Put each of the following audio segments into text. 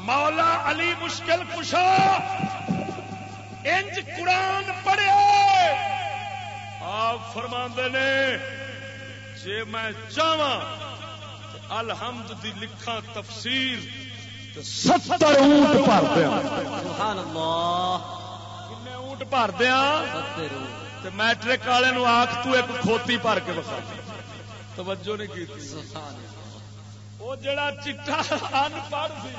مولا علی مشکل کشا انج قرآن پڑھے آپ فرماندے نے جے میں چاہواں الحمد دی لکھاں تفسیر 70 اونٹ بھر دیاں سبحان اللہ کنے اونٹ بھر دیاں تے میٹرک والے نو آکھ تو ایک کھوتی بھر کے بخا توجہ نہیں کی سبحان اللہ وہ جڑا چٹا ان پڑھ سی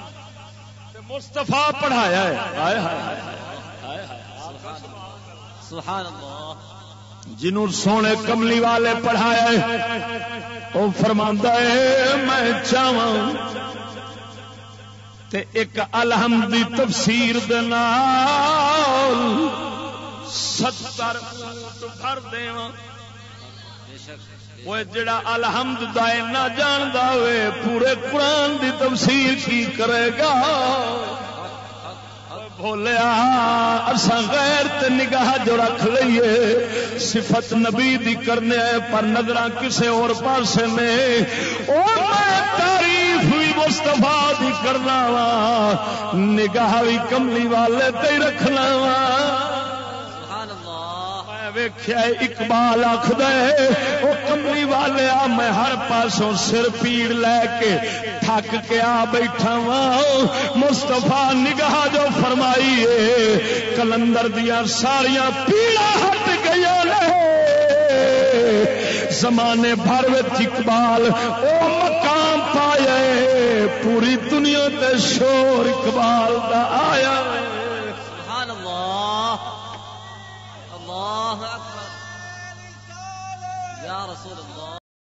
تے مصطفیٰ پڑھایا ہے ہائے ہائے ہائے سبحان اللہ جنہوں سونے کملی والے پڑھایا ہے وہ فرماندا ہے میں چاہواں تے ایک الحمد دی تفسیر دے نال 70 اونٹ بھر دیواں وہ جڑا الحمد دا نہ جاندا ہوئے پورے قرآن دی تفسیر کی کرے گا بولیا اساں غیر تے نگاہ جو رکھ لئیے صفت نبی دی کرنے پر نظراں کسے اور پاسے نے او میں تعریف بھی مصطفیٰ دی کرنا وا نگاہ بھی کملی والے تے رکھنا وا ویکھیا اقبال آکھدا ہے او کملی والے آ میں ہر پاسوں سر پیڑ لے کے تھک کے آ بیٹھا وا مصطفیٰ نگاہ جو فرمائی ہے کلندر دیاں ساریاں پیڑا ہٹ گئیاں نے زمانے بھر وچ اقبال او مقام پایا پوری دنیا تے شور اقبال دا آیا سبحان اللہ اللہ اکبر یا رسول اللہ